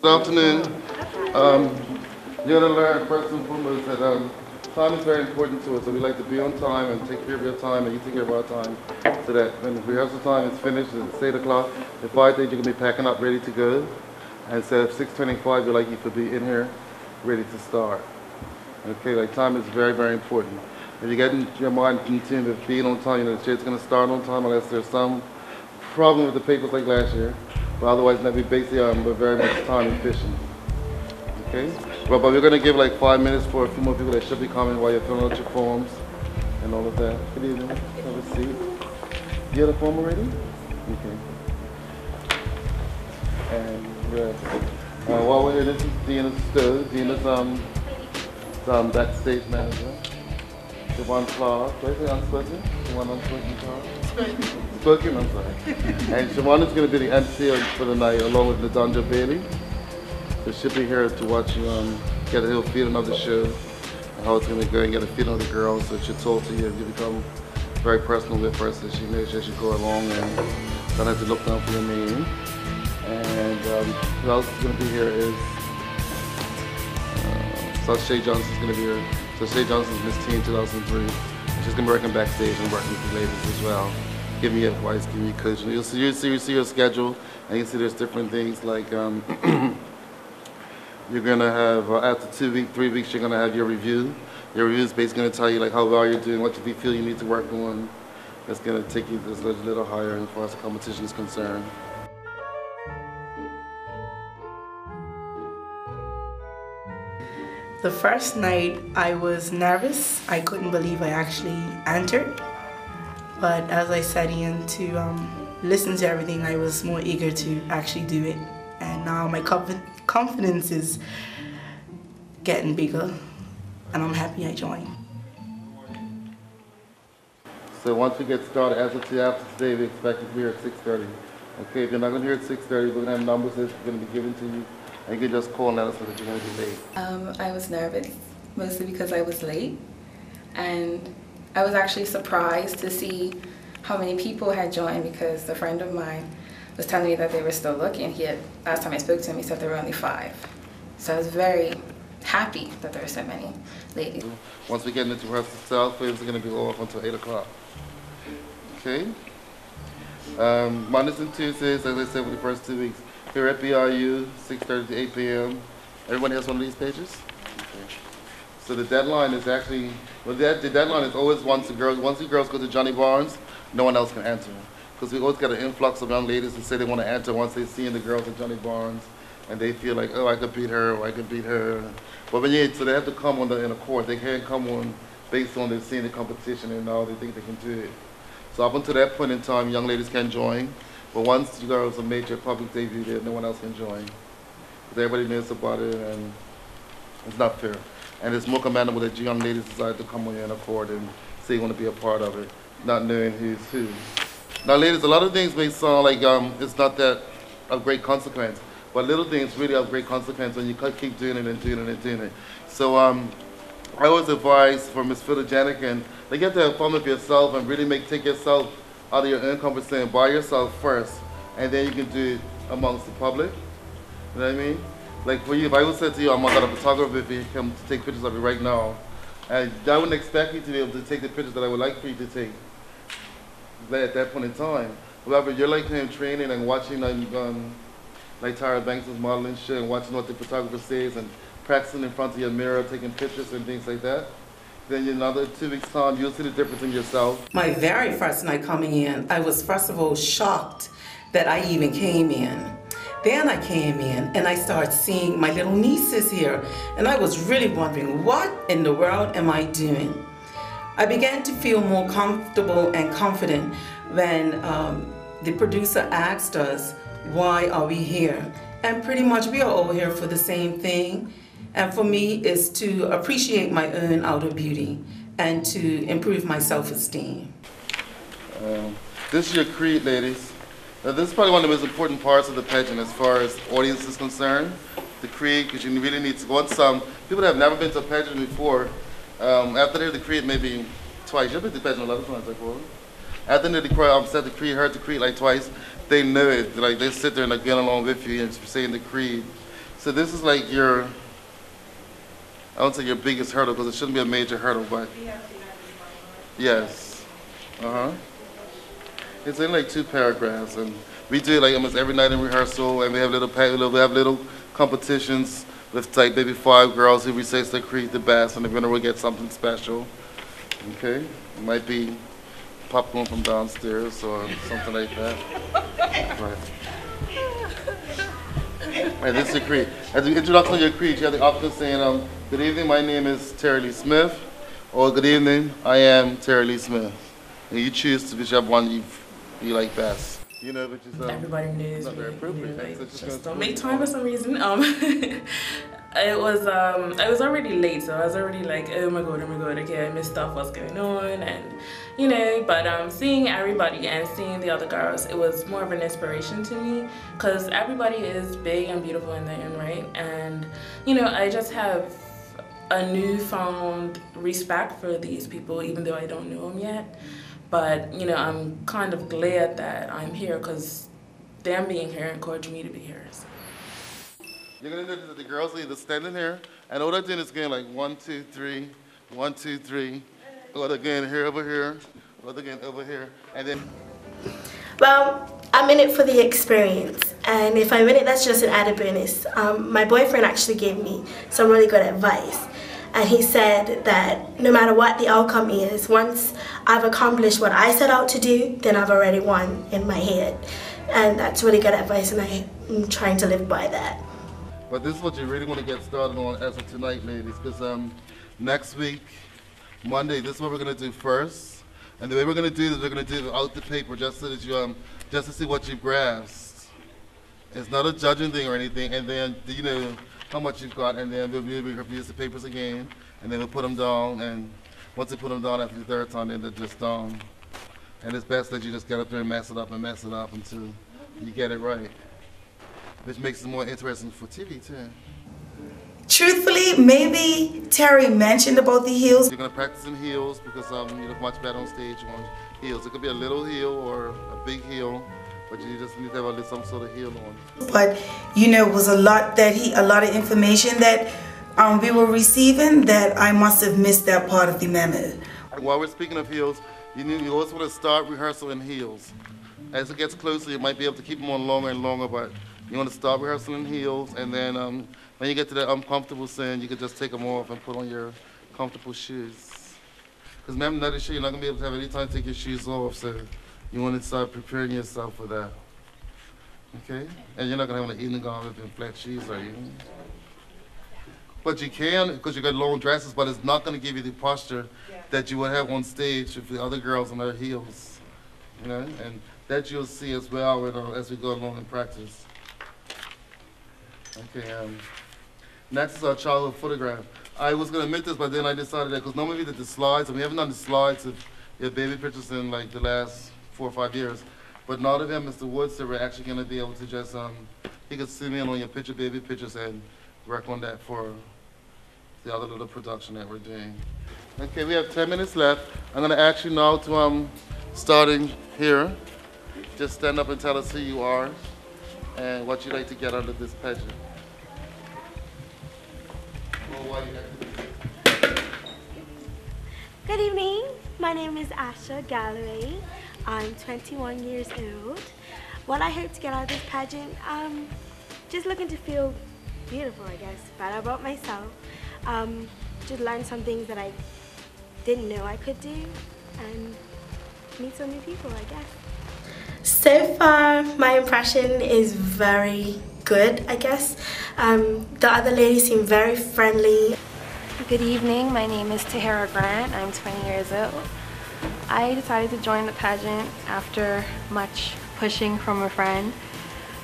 Good afternoon. You're going to learn first and foremost that time is very important to us, so we like to be on time and take care of your time, and you take care of our time, so that when the rehearsal time is finished, it's 8 o'clock, at 5:30 you're going to be packing up, ready to go, and so at 6:25 we'd like you to be in here, ready to start. Okay, like time is very, very important. If you get your mind in tune with being on time, you know the shit's going to start on time unless there's some problem with the papers like last year, but otherwise we're basically we're very much time efficient. Okay? But we're going to give like 5 minutes for a few more people that should be coming while you're filling out your forms and all of that. Good evening. Have a seat. You have the form already? Okay. And while we're here, this is Dina's Stowe. Dina's backstage manager. Siobhan Clark. Did I say unspoken? Siobhan unspoken Clark? Spoken, I'm sorry. And Siobhan is going to be the MC for the night along with LaDonja Bailey. So she'll be here to watch you get a little feeling of the show and how it's going to go and get a feeling of the girls. So she'll talk to you and you become very personal with her so she knows as you go along and don't have to look down for your name. And who else is going to be here is Shay Johnson's going to be here. So Shay Johnson's Miss Teen 2003. She's going to be working backstage and working with the ladies as well. Give me advice, give me coaching. You'll see your schedule and you see there's different things like you're gonna have after 2 weeks, 3 weeks, you're gonna have your review. Your review is basically gonna tell you like how well you're doing, what you feel you need to work on. That's gonna take you just a little higher as far as the competition is concerned. The first night I was nervous. I couldn't believe I actually entered. But as I sat in to listen to everything, I was more eager to actually do it. And now my confidence is getting bigger, and I'm happy I joined. So once we get started, as of after today, we expect you to be here at 6:30. Okay, if you're not going to hear at 6:30, we're going to have numbers that's going to be given to you, and you can just call and let us know that you're going to be late. I was nervous, mostly because I was late, and I was actually surprised to see how many people had joined because a friend of mine was telling me that they were still looking. Last time I spoke to him, he said there were only 5. So I was very happy that there were so many ladies. Once we get into rehearsal itself, it's going to be off until 8 o'clock. Okay? Mondays and Tuesdays, as I said, for the first 2 weeks, here at BRU, 6:30 to 8 p.m. Everyone has one of these pages? Okay. So the deadline is actually, well, the deadline is always once the girls go to Johnny Barnes, no one else can enter. Because we always get an influx of young ladies who say they want to enter once they see the girls at Johnny Barnes, and they feel like, oh, I could beat her, or I could beat her. But so they have to come in a court. They can't come on based on they've seen the competition and now they think they can do it. So up until that point in time, young ladies can join. But once you girls have made your public debut there, no one else can join. Because everybody knows about it, and it's not fair. And it's more commendable that you young ladies decide to come on in a court and say you want to be a part of it, not knowing who's who. Now, ladies, a lot of things may sound like it's not that of great consequence, but little things really have great consequence when you keep doing it and doing it and doing it. So I always advise for Ms. Photogenic, and you have to have fun with yourself and really take yourself out of your own comfort zone by yourself first, and then you can do it amongst the public. You know what I mean? Like for you, if I would say to you, I'm not a photographer if you come to take pictures of you right now, and I wouldn't expect you to be able to take the pictures that I would like for you to take at that point in time. However, you're like him training and watching like Tyra Banks' modeling shit and watching what the photographer says and practicing in front of your mirror, taking pictures and things like that. Then in another 2 weeks' time, you'll see the difference in yourself. My very first night coming in, I was first of all shocked that I even came in. Then I came in and I started seeing my little nieces here, and I was really wondering, what in the world am I doing? I began to feel more comfortable and confident when the producer asked us, why are we here? And pretty much we are all here for the same thing. And for me, is to appreciate my own outer beauty and to improve my self-esteem. This is your creed, ladies. Now, this is probably one of the most important parts of the pageant as far as audience is concerned. The creed, because you really need to go on some. People that have never been to a pageant before, after they're the creed maybe twice. You've been to the pageant a lot of times, I call it. After they said the creed, heard the creed like twice, they know it. Like they sit there and like get along with you and saying the creed. So this is like your, I won't say your biggest hurdle because it shouldn't be a major hurdle, but yes. It's in like 2 paragraphs, and we do it like almost every night in rehearsal, and we have little competitions with like maybe 5 girls who recites their creed the best, and the winner will get something special. Okay, it might be popcorn from downstairs or something like that. Right. Right, this is your creed. As the introduction of your creed, you have the option of saying, good evening, my name is Terry Lee Smith, or good evening, I am Terry Lee Smith. And you choose to whichever one you like best. You know, which is everybody knows not very appropriate. You know, like, It's just don't make time for some reason. I was already late, so I was already like, oh my god, okay, I missed stuff, what's going on, and you know, but seeing everybody and seeing the other girls, it was more of an inspiration to me, because everybody is big and beautiful in their own right, and you know, I just have a newfound respect for these people, even though I don't know them yet. But you know, I'm kind of glad that I'm here, because them being here encouraged me to be here. So. You're gonna notice that the girls are either standing here, and all they're doing is going like 1, 2, 3, 1, 2, 3, or they're going here over here, or they're going over here, and then. Well, I'm in it for the experience, and if I'm in it, that's just an added bonus. My boyfriend actually gave me some really good advice, and he said that no matter what the outcome is, once I've accomplished what I set out to do, then I've already won in my head, and that's really good advice, and I'm trying to live by that. But this is what you really want to get started on as of tonight, ladies, because next week, Monday, this is what we're going to do first. And the way we're going to do this, we're going to do it out the paper just so that you, just to see what you've grasped. It's not a judging thing or anything, and then, you know, how much you've got, and then we'll review the papers again, and then we'll put them down, and once we put them down after the 3rd time, then they're just done. And it's best that you just get up there and mess it up until you get it right. Which makes it more interesting for TV too. Truthfully, maybe Terry mentioned about the heels. You're gonna practice in heels because you look much better on stage on heels. It could be a little heel or a big heel, but you just need to have some sort of heel on. But you know, it was a lot of information that we were receiving that I must have missed that part of the memo. While we're speaking of heels, you always want to start rehearsal in heels. As it gets closer, you might be able to keep them on longer and longer, but you want to start rehearsal in heels, and then when you get to that uncomfortable scene, you can just take them off and put on your comfortable shoes. Because remember, another shoe, you're not going to be able to have any time to take your shoes off, so you want to start preparing yourself for that. Okay? And you're not going to have an evening gown with flat shoes, are you? But you can, because you got long dresses, but it's not going to give you the posture that you would have on stage with the other girls in their heels. You know? And that you'll see as well as we go along in practice. Okay, next is our childhood photograph. I was going to admit this, but then I decided that because normally we did the slides, and we haven't done the slides of your baby pictures in like the last 4 or 5 years. But now that we have Mr. Woods, so we're actually going to be able to just, he could zoom in on your baby pictures and work on that for the other little production that we're doing. Okay, we have 10 minutes left. I'm going to ask you now to, starting here, just stand up and tell us who you are and what you'd like to get out of this pageant. Good evening. My name is Asha Galloway. I'm 21 years old. What I hope to get out of this pageant, just looking to feel beautiful, I guess, better about myself. Just learn some things that I didn't know I could do, and meet some new people, I guess. So far, my impression is very good, I guess. The other ladies seem very friendly. Good evening, my name is Tahara Grant. I'm 20 years old. I decided to join the pageant after much pushing from a friend.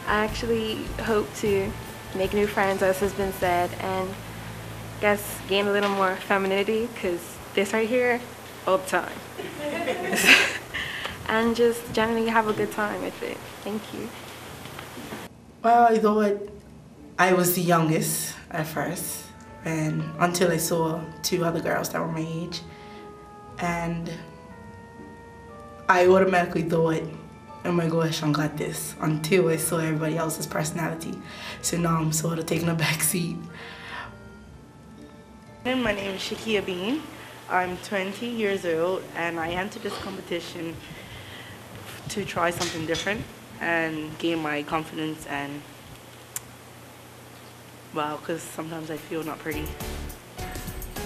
I actually hope to make new friends, as has been said, and I guess gain a little more femininity, because this right here, all the time. And just generally have a good time with it. Thank you. Well, I thought I was the youngest at first, and until I saw 2 other girls that were my age, and I automatically thought oh my gosh, I got this, until I saw everybody else's personality. So now I'm sort of taking a back seat. My name is Shakia Bean. I'm 20 years old and I entered this competition to try something different and gain my confidence and, well, because sometimes I feel not pretty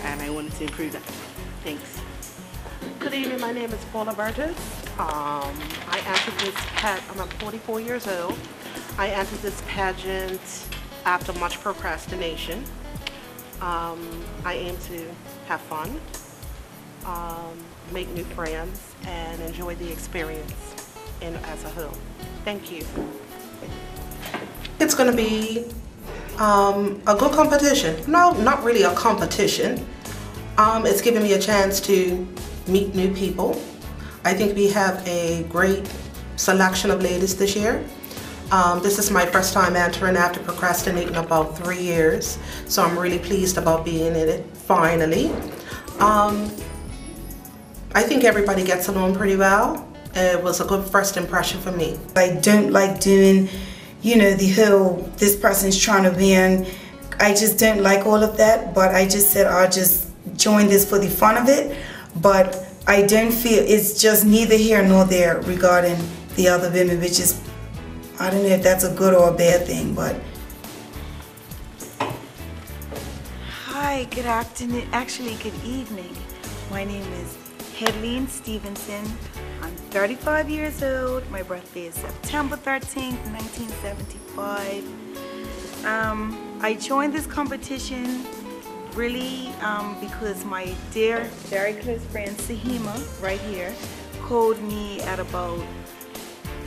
and I wanted to improve that. Thanks. Good evening, my name is Paula Burgess. I entered this I'm 44 years old. I entered this pageant after much procrastination. I aim to have fun, make new friends, and enjoy the experience as a whole. Thank you. It's going to be a good competition. No, not really a competition. It's giving me a chance to meet new people. I think we have a great selection of ladies this year. This is my first time entering after procrastinating about 3 years, so I'm really pleased about being in it finally. I think everybody gets along pretty well. It was a good first impression for me. I don't like doing, you know, the whole, this person's trying to win. I just don't like all of that, but I just said I'll just join this for the fun of it. But I don't feel, it's just neither here nor there regarding the other women, which is, I don't know if that's a good or a bad thing, but. Hi, good afternoon, actually good evening. My name is Hedleen Stevenson. I'm 35 years old. My birthday is September 13th, 1975. I joined this competition really because my dear, very close friend Sahima, right here, called me at about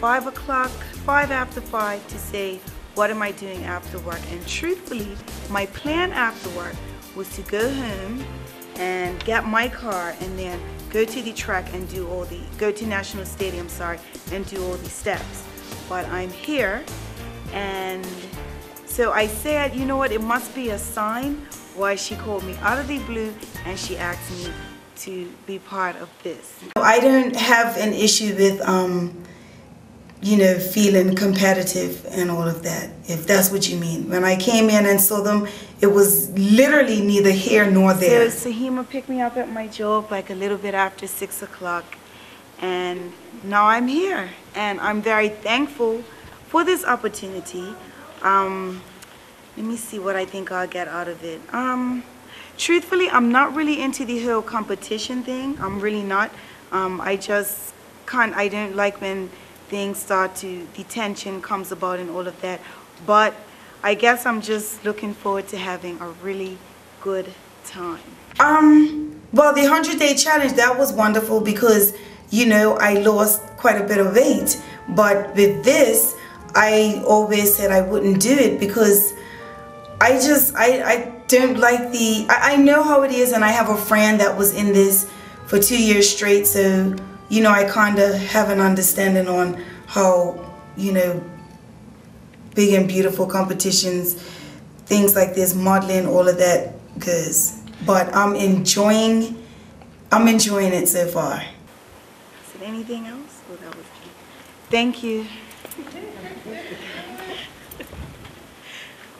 5 o'clock, 5 after 5 to say, what am I doing after work? And truthfully, my plan after work was to go home and get my car and then go to the track and do all the, go to National Stadium, sorry, and do all the steps. But I'm here, and so I said, you know what, it must be a sign why she called me out of the blue and she asked me to be part of this. I don't have an issue with, you know, feeling competitive and all of that, if that's what you mean. When I came in and saw them, it was literally neither here nor there. So Sahima picked me up at my job like a little bit after 6 o'clock, and now I'm here. And I'm very thankful for this opportunity. Let me see what I think I'll get out of it. Truthfully, I'm not really into the whole competition thing. I'm really not. I don't like when things start to, the tension comes about and all of that. But I guess I'm just looking forward to having a really good time. Well, the 100-day challenge, that was wonderful because, you know, I lost quite a bit of weight. But with this, I always said I wouldn't do it because I don't like the, I know how it is, and I have a friend that was in this for 2 years straight, so, you know, I kind of have an understanding on how, you know, big and beautiful competitions, things like this, modeling, all of that goes. But I'm enjoying it so far. Is there anything else? Oh, that was cute. Thank you.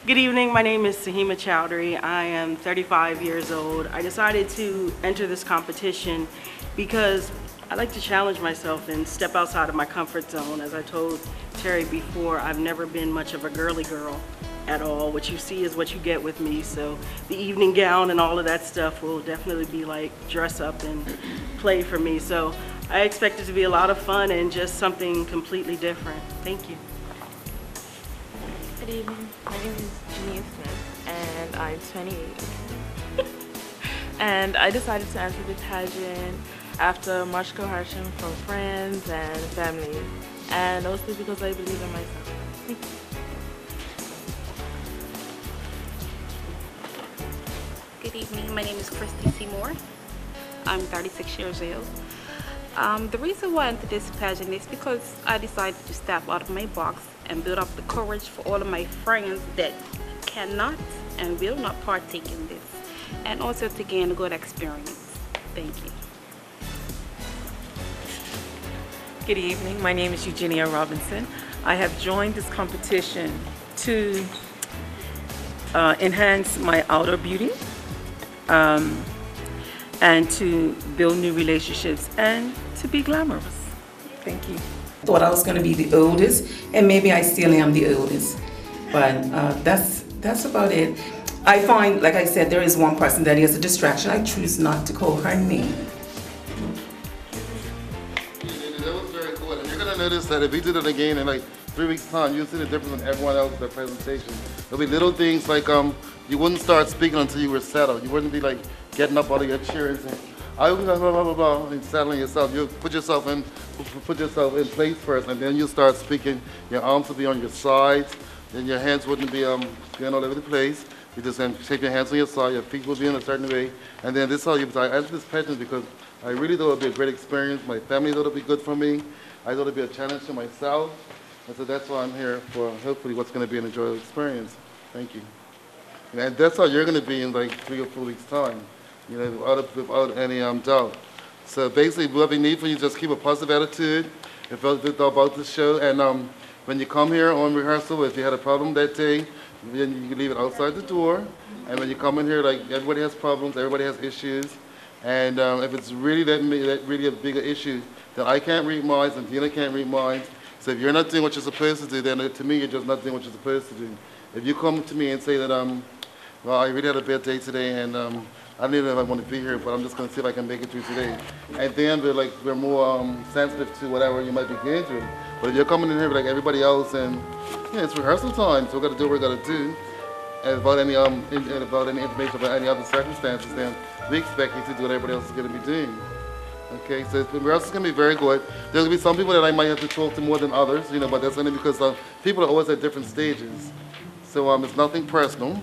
Good evening, my name is Sahima Chowdhury. I am 35 years old. I decided to enter this competition because I like to challenge myself and step outside of my comfort zone. As I told Terry before, I've never been much of a girly girl at all. What you see is what you get with me, so the evening gown and all of that stuff will definitely be like dress up and play for me. So I expect it to be a lot of fun and just something completely different. Thank you. Good evening, my name is Janine Smith and I'm 28. And I decided to enter the pageant after much coercion from friends and family, and mostly because I believe in myself. Thank you. Good evening, my name is Christy Seymour. I'm 36 years old. The reason why I entered this pageant is because I decided to step out of my box and build up the courage for all of my friends that cannot and will not partake in this, and also to gain a good experience. Thank you. Good evening. My name is Eugenia Robinson. I have joined this competition to enhance my outer beauty and to build new relationships and to be glamorous. Thank you. Thought I was going to be the oldest, and maybe I still am the oldest, but that's about it. I find, like I said, there is one person that is a distraction. I choose not to call her name. That was very cool. And you're going to notice that if we do it again in like 3 weeks' time, you'll see the difference in everyone else's presentation. There'll be little things like you wouldn't start speaking until you were settled. You wouldn't be like getting up out of your chair and saying, I will blah, blah, blah, blah, and settling yourself. You put yourself in place first, and then you start speaking. Your arms will be on your sides, then your hands wouldn't be going all over the place. You just shape your hands on your side, your feet will be in a certain way, and then this is how you. I entered this pageant because I really thought it would be a great experience. My family thought it would be good for me. I thought it would be a challenge to myself, and so that's why I'm here for. Hopefully, what's going to be an enjoyable experience. Thank you. And that's how you're going to be in like 3 or 4 weeks' time. You know, without any doubt. So basically, what we need for you is just keep a positive attitude about the show. And when you come here on rehearsal, if you had a problem that day, then you can leave it outside the door. And when you come in here, like everybody has problems, everybody has issues. And if it's really that really a bigger issue, then I can't read minds and Dina can't read minds. So if you're not doing what you're supposed to do, then to me, you're just not doing what you're supposed to do. If you come to me and say that, well, I really had a bad day today, and I don't even know if I want to be here, but I'm just going to see if I can make it through today. And then we're more sensitive to whatever you might be going through. But if you're coming in here like everybody else, and yeah, it's rehearsal time, so we've got to do what we've got to do. And about any information about any other circumstances, then we expect you to do what everybody else is going to be doing. Okay, so the rehearsal is going to be very good. There's going to be some people that I might have to talk to more than others, you know, but that's only because people are always at different stages. So it's nothing personal.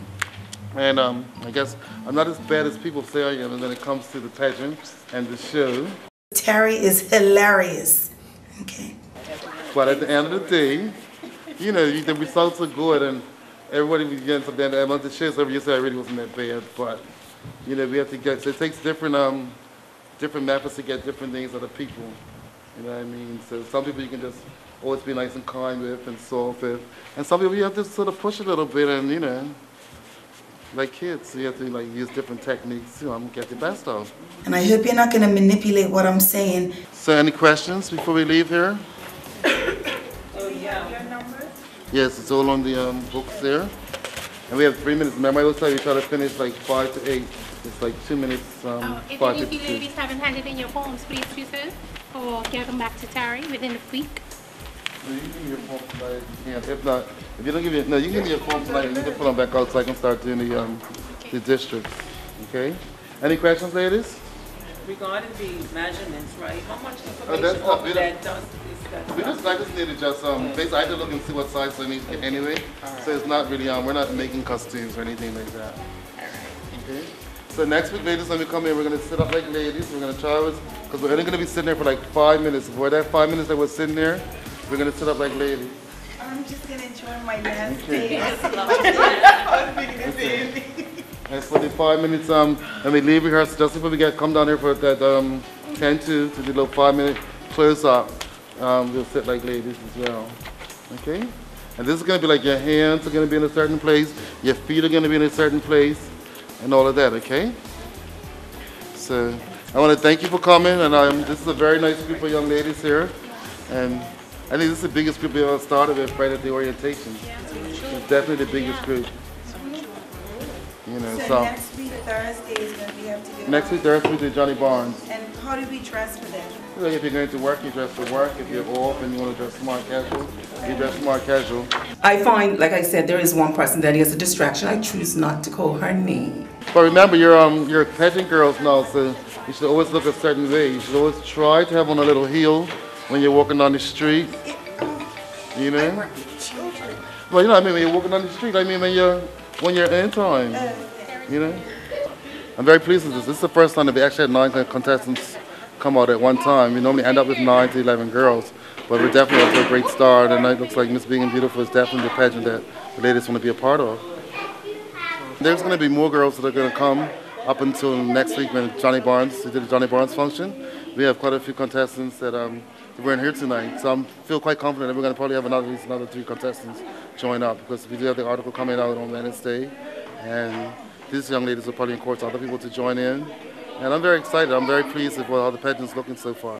And I guess I'm not as bad as people say I am when it comes to the pageant and the show. Terry is hilarious. Okay. But at the end of the day, you know, the results are good, and everybody was getting something. And the shows over you say I really wasn't that bad, but you know, we have to get. So it takes different methods to get different things out of people. You know what I mean? So some people you can just always be nice and kind with and soft with, and some people you have to sort of push a little bit, and you know. Like kids, you have to like use different techniques to get the best out. And I hope you're not going to manipulate what I'm saying. So any questions before we leave here? Oh yeah. Your numbers? Yes, it's all on the books there. And we have 3 minutes. Remember I always tell you try to finish like 5 to 8. It's like 2 minutes, If any of you ladies haven't handed in your forms, please do so. Or give them back to Terry within a week. No, you can give me your form tonight. You can. If not, if you don't give me, no, you can give me your form tonight and you can put them back out so I can start doing the districts. Okay? Any questions, ladies? Regarding the measurements, right? How much information That's not, that does is that? I just need to just, basically I have to look and see what size I need to get anyway. Right. So it's not really, we're not making costumes or anything like that. Okay? So next week, ladies, when we come in, we're going to sit up like ladies. We're going to try with, because we're only going to be sitting there for like 5 minutes. For that 5 minutes that we're sitting there, we're going to sit up like ladies. I'm just going to enjoy my last day. And for the 5 minutes, when we leave rehearsal, just before we come down here for that 10-2 to do a little 5-minute close-up, we'll sit like ladies as well. Okay? And this is going to be like your hands are going to be in a certain place, your feet are going to be in a certain place, and all of that, okay? So I want to thank you for coming, and this is a very nice group of young ladies here. And I think this is the biggest group we ever started with right at the orientation. It's definitely the biggest group. You know, so next week Thursday is when we have to get next week Thursday we do Johnny Barnes. And how do we dress for that? Well, if you're going to work, you dress for work. If you're off and you want to dress smart casual, you dress smart casual. I find, like I said, there is one person that is a distraction. I choose not to call her name. But remember, you're pageant girls now, so you should always look a certain way. You should always try to have on a little heel when you're walking down the street. You know? Well, you know what I mean, when you're walking down the street, I mean when you're in time. You know? I'm very pleased with this. This is the first time that we actually had 9 contestants come out at one time. We normally end up with 9 to 11 girls. But we're definitely up to a great start, and it looks like Miss Big and Beautiful is definitely the pageant that the ladies want to be a part of. There's going to be more girls that are going to come up until next week when Johnny Barnes, we did the Johnny Barnes function. we have quite a few contestants that weren't here tonight. So I feel quite confident that we're going to probably have at least another 3 contestants join up, because we do have the article coming out on Wednesday. And these young ladies will probably encourage other people to join in. And I'm very excited. I'm very pleased with how the pageant's looking so far.